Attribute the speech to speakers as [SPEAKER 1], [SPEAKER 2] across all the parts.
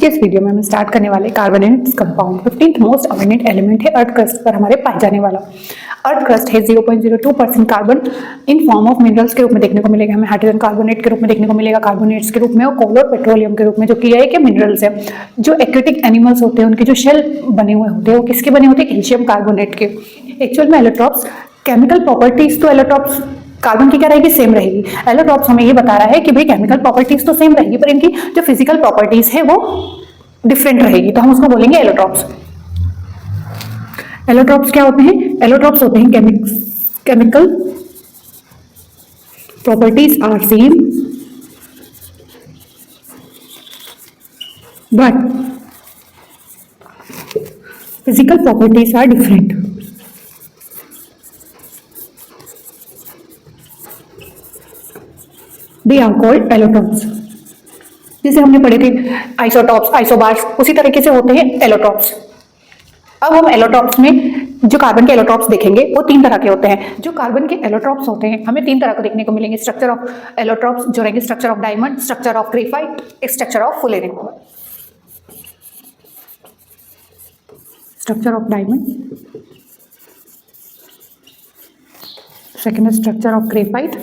[SPEAKER 1] के इस वीडियो में हम स्टार्ट करने वाले carbonate compound 15th most abundant element है अर्थ क्रस्ट पर हमारे पाए जाने वाला। अर्थ क्रस्ट है 0.02% carbon in form of minerals के रूप में देखने को मिलेगा, हमें हाइड्रोजन कार्बोनेट के रूप में देखने को मिलेगा, कार्बोनेट्स के रूप में और कोल और पेट्रोलियम के रूप में, जो कि है कि मिनरल्स है। जो एक्वेटिक एनिमल्स होते हैं उनके जो शेल बने हुए होते हैं वो किसके बने होते हैं? कैल्शियम कार्बोनेट के। एक्चुअल में एलोट्रॉप्स केमिकल प्रॉपर्टीज तो एलोट्रॉप्स कार्बन की क्या रहेगी? सेम रहेगी। एलोट्रॉप्स हमें ये बता रहा है कि भाई केमिकल प्रॉपर्टीज तो सेम रहेगी पर इनकी जो फिजिकल प्रॉपर्टीज है वो डिफरेंट रहेगी, तो हम उसको बोलेंगे एलोट्रॉप्स। एलोट्रॉप्स क्या होते हैं? एलोट्रॉप्स होते हैं chemical properties are same but physical properties are different. They are called allotropes. जैसे हमने पढ़े थे आइसोटॉप्स, आइसोबार्स, उसी तरीके से होते हैं एलोट्रॉप्स। अब हम एलोट्रॉप्स में जो कार्बन के एलोट्रॉप्स देखेंगे वो तीन तरह के होते हैं। जो कार्बन के एलोट्रॉप्स होते हैं हमें तीन तरह को देखने को मिलेंगे। स्ट्रक्चर ऑफ एलोट्रॉप्स जो रहेंगे structure of diamond, structure of graphite, structure of fullerene. Structure of diamond, second है स्ट्रक्चर ऑफ ग्रेफाइट,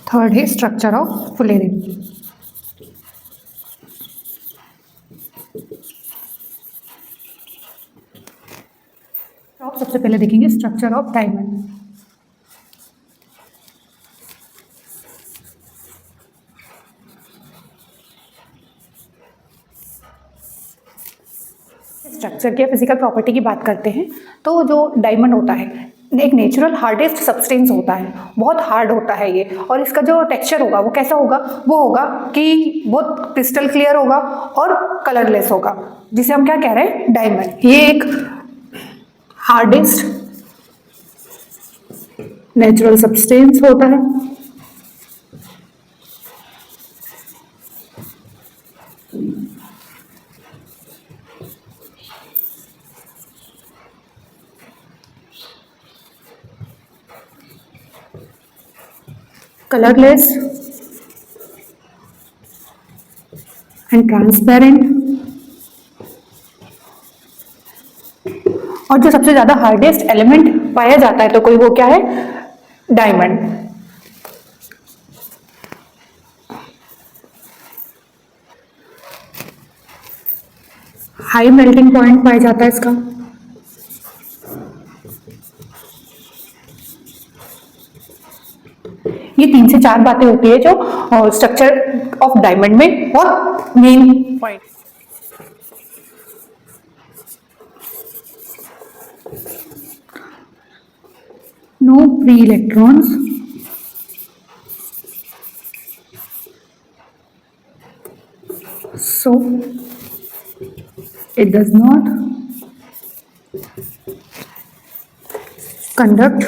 [SPEAKER 1] थर्ड है स्ट्रक्चर ऑफ फुलेरिन। सबसे पहले देखेंगे स्ट्रक्चर ऑफ डायमंड। स्ट्रक्चर की फिजिकल प्रॉपर्टी की बात करते हैं तो जो डायमंड होता है एक नेचुरल हार्डेस्ट सब्सटेंस होता है, बहुत हार्ड होता है ये, और इसका जो टेक्सचर होगा वो कैसा होगा? वो होगा कि बहुत क्रिस्टल क्लियर होगा और कलरलेस होगा, जिसे हम क्या कह रहे हैं? डायमंड। ये एक हार्डेस्ट नेचुरल सब्सटेंस होता है कलरलेस एंड ट्रांसपेरेंट, और जो सबसे ज्यादा हार्डेस्ट एलिमेंट पाया जाता है तो कोई वो क्या है? डायमंड। हाई मेल्टिंग पॉइंट पाया जाता है इसका, ये 3 से 4 बातें होती है जो स्ट्रक्चर ऑफ डायमंड में और main point. No free electrons, so it does not conduct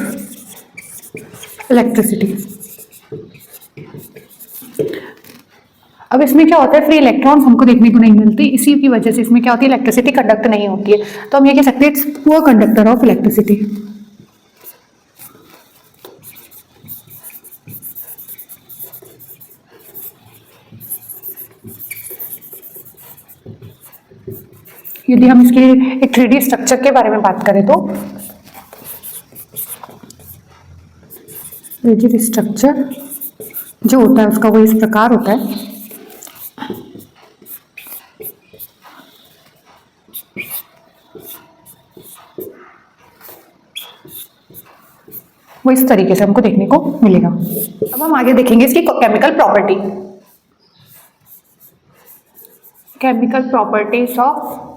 [SPEAKER 1] electricity। अब इसमें क्या होता है? फ्री इलेक्ट्रॉन्स हमको देखने को नहीं मिलती, इसी की वजह से इसमें क्या होती है? इलेक्ट्रिसिटी कंडक्ट नहीं होती है, तो हम ये कह सकते हैं it's poor conductor of electricity. यदि हम इसके एक 3D स्ट्रक्चर के बारे में बात करें तो रिजिड स्ट्रक्चर जो होता है उसका वो इस प्रकार होता है। वो इस तरीके से हमको देखने को मिलेगा। अब हम आगे देखेंगे इसकी chemical property. Chemical properties of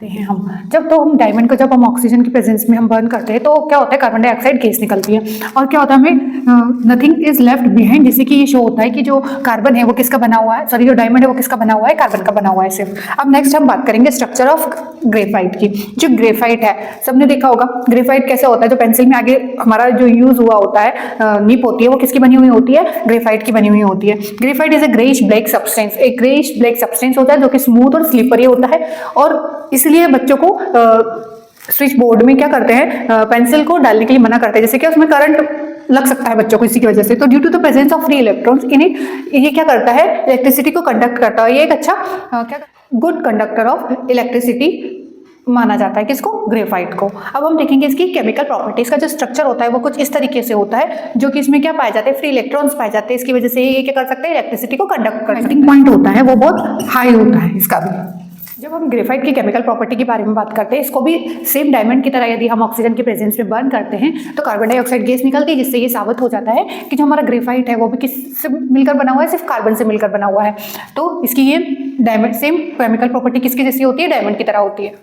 [SPEAKER 1] हैं हम जब तो हम डायमंड को जब हम ऑक्सीजन की प्रेजेंस में हम बर्न करते हैं तो क्या होता है, कार्बन डाइऑक्साइड गैस निकलती है और क्या होता है, हमें नथिंग इज लेफ्ट बिहाइंड, जैसे कि ये शो होता है कि जो कार्बन है वो किसका बना हुआ है, सॉरी जो डायमंड है वो किसका बना हुआ है, कार्बन का बना हुआ है सिर्फ। अब नेक्स्ट हम बात करेंगे स्ट्रक्चर ऑफ ग्रेफाइट की। जो ग्रेफाइट है सबने देखा होगा, ग्रेफाइट कैसे होता है, जो पेंसिल में आगे हमारा जो यूज हुआ होता है निप होती है वो किसकी बनी हुई होती है, ग्रेफाइट की बनी हुई होती है। Graphite is a greyish black substance, एक ग्रेइश ब्लैक सब्सटेंस होता है जो कि स्मूथ और स्लिपरी होता है और इसलिए बच्चों को स्विच बोर्ड में क्या करते हैं, पेंसिल को डालने के लिए मना करते हैं, जैसे कि उसमें करंट लग सकता है बच्चों को इसी की वजह से। तो due to the presence of free electrons in it, ये क्या करता है, इलेक्ट्रिसिटी को कंडक्ट करता है। ये एक अच्छा क्या गुड कंडक्टर ऑफ इलेक्ट्रिसिटी माना जाता है किसको, ग्रेफाइट को। अब हम देखेंगे इसकी केमिकल प्रॉपर्टीज का जो स्ट्रक्चर होता है वो कुछ इस तरीके से होता है, जो कि इसमें क्या पाए जाते हैं, फ्री इलेक्ट्रॉन्स पाए जाते हैं। इसकी वजह से ये क्या कर सकते हैं, इलेक्ट्रिसिटी को कंडक्ट कर सकते हैं। पॉइंट होता है वो बहुत हाई होता है इसका भी। जब हम ग्रेफाइट की केमिकल प्रॉपर्टी के बारे में बात करते हैं, इसको भी सेम डायमंड की तरह यदि हम ऑक्सीजन के प्रेजेंस में बर्न करते हैं तो कार्बन डाइऑक्साइड गैस निकलती है, जिससे ये साबित हो जाता है कि जो हमारा ग्रेफाइट है वो भी किससे मिलकर बना हुआ है, सिर्फ कार्बन से मिलकर बना हुआ है। तो इसकी ये डायमंड सेम केमिकल प्रॉपर्टी किसकी जैसी होती है, डायमंड की तरह होती है।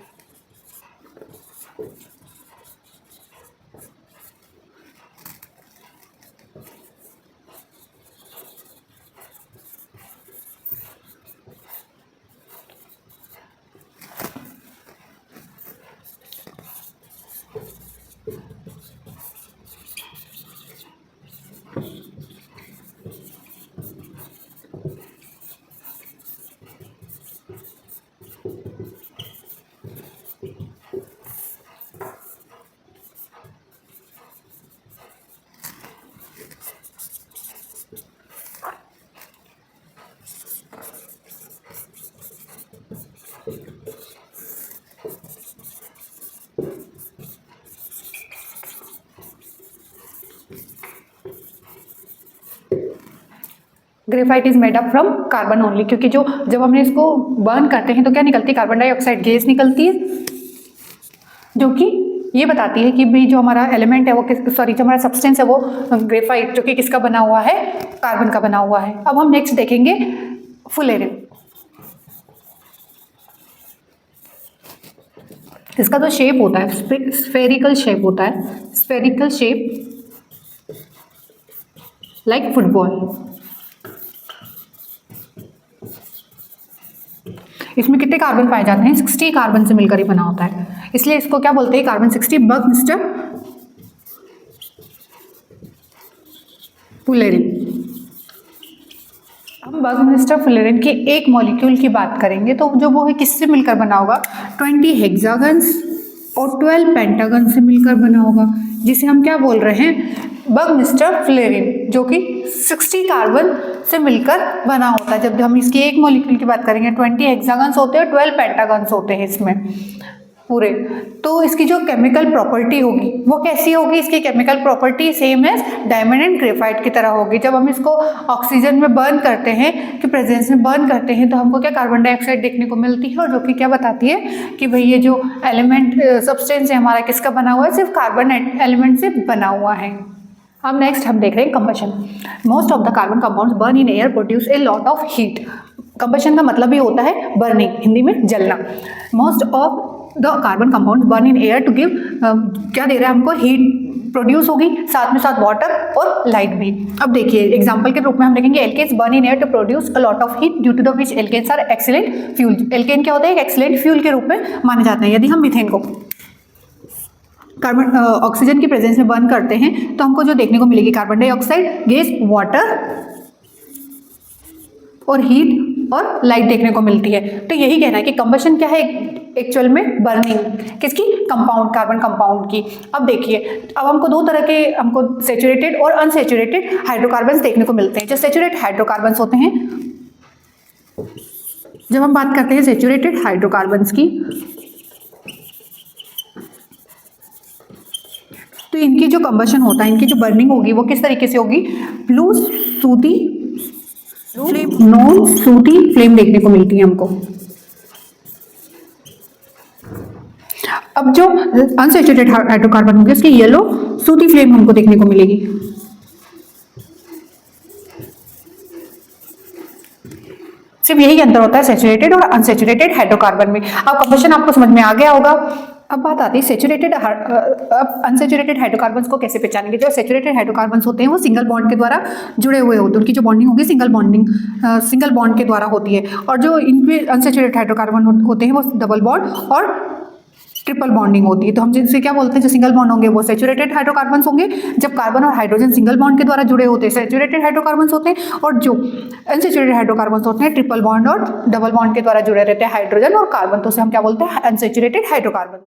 [SPEAKER 1] Graphite is made up from carbon only, क्योंकि जो जब हमने इसको बर्न करते हैं तो क्या निकलती है, कार्बन डाइऑक्साइड गैस निकलती है, जो कि ये बताती है कि भी जो हमारा एलिमेंट है वो सॉरी जो हमारा सब्सटेंस है वो ग्रेफाइट जो कि किसका बना हुआ है, कार्बन का बना हुआ है। अब हम नेक्स्ट देखेंगे फुलेरिन। इसका जो शेप होता है स्फेरिकल शेप होता है, स्फेरिकल शेप लाइक फुटबॉल। इसमें कितने कार्बन पाए जाते हैं, 60 कार्बन से मिलकर ही बना होता है, इसलिए इसको क्या बोलते हैं, कार्बन 60 बकमिस्टर फुलेरिन। हम बकमिस्टर फुलेरिन के एक मॉलिक्यूल की बात करेंगे तो जो वो है किससे मिलकर बना होगा, 20 हेक्सागन्स और 12 पेंटागन से मिलकर बना होगा, जिसे हम क्या बोल रहे हैं, बकमिस्टर फुलेरिन, जो कि 60 कार्बन से मिलकर बना होता है। जब हम इसकी एक मॉलिक्यूल की बात करेंगे 20 हेक्सागन्स होते हैं, 12 पेंटागन्स होते हैं इसमें पूरे। तो इसकी जो केमिकल प्रॉपर्टी होगी वो कैसी होगी, इसकी chemical property same as diamond and graphite की तरह होगी। जब हम इसको ऑक्सीजन में बर्न करते हैं कि प्रेजेंस में बर्न करते हैं तो हमको क्या कार्बन डाइऑक्साइड देखने को मिलती है, और जो कि क्या बताती है कि भाई ये जो एलिमेंट सब्सटेंस है हमारा किसका बना हुआ है, सिर्फ कार्बन एलिमेंट से बना हुआ है। अब नेक्स्ट हम देख रहे हैं combustion. Most of the carbon compounds burn in air produce a lot of heat. Combustion का मतलब ही होता है बर्निंग, हिंदी में जलना। Most of the carbon compounds burn in air to give क्या दे रहा है हमको, हीट प्रोड्यूस होगी, साथ में साथ वाटर और लाइट भी। अब देखिए एग्जांपल के रूप में हम देखेंगे alkanes burn in air to produce a lot of heat due to the which alkanes are excellent fuel. Alkane क्या होता है, एक एक्सीलेंट फ्यूल के रूप में माने जाते हैं। यदि हम मीथेन को कार्बन ऑक्सीजन की प्रेजेंस में बर्न करते हैं तो हमको जो देखने को मिलेगी कार्बन डाइऑक्साइड गैस, वाटर और हीट और लाइट देखने को मिलती है। तो यही कहना है कि कंबशन क्या है एक्चुअल में, बर्निंग किसकी, कंपाउंड, कार्बन कंपाउंड की। अब देखिए अब हमको दो तरह के हमको सेचुरेटेड और अनसेचुरेटेड हाइड्रोकार्बन्स देखने को मिलते हैं। जो सेचुरेटेड हाइड्रोकार्बन्स होते हैं, जब हम बात करते हैं सेचुरेटेड हाइड्रोकार्बन्स की, तो इनकी जो कंबशन होता है, इनकी जो बर्निंग होगी वो किस तरीके से होगी, ब्लू सूती फ्लेम, नॉन सूती फ्लेम देखने को मिलती है हमको। अब जो अनसेचुरेटेड हाइड्रोकार्बन होंगे उसकी येलो सूती फ्लेम हमको देखने को मिलेगी। सिर्फ यही अंतर होता है सैचुरेटेड और अनसैचुरेटेड हाइड्रोकार्बन में। अब कंबशन आपको समझ में आ गया होगा। अब बात आती है सैचुरेटेड अनसैचुरेटेड हाइड्रोकार्बन्स को कैसे पहचानेंगे। जो सैचुरेटेड हाइड्रोकार्बन्स होते हैं वो सिंगल बॉन्ड के द्वारा जुड़े हुए होते हैं, उनकी जो बॉन्डिंग होगी सिंगल बॉन्ड के द्वारा होती है। और जो इनके अनसैचुरेटेड हाइड्रोकार्बन होते हैं वो डबल बॉन्ड और ट्रिपल बॉन्डिंग होती है। तो हम जिनसे क्या बोलते हैं, जो सिंगल बॉन्ड होंगे वो सैचुरेटेड हाइड्रोकार्बन्स होंगे, जब कार्बन और हाइड्रोजन सिंगल बॉन्ड के द्वारा जुड़े होते हैं सैचुरेटेड हाइड्रोकार्बन्स होते हैं, और जो अनसैचुरेटेड हाइड्रोकार्बन्स होते हैं ट्रिपल बॉन्ड और डबल बॉन्ड के द्वारा जुड़े रहते हैं हाइड्रोजन और कार्बन, तो उसे हम क्या बोलते हैं, अनसैचुरेटेड हाइड्रोकार्बन।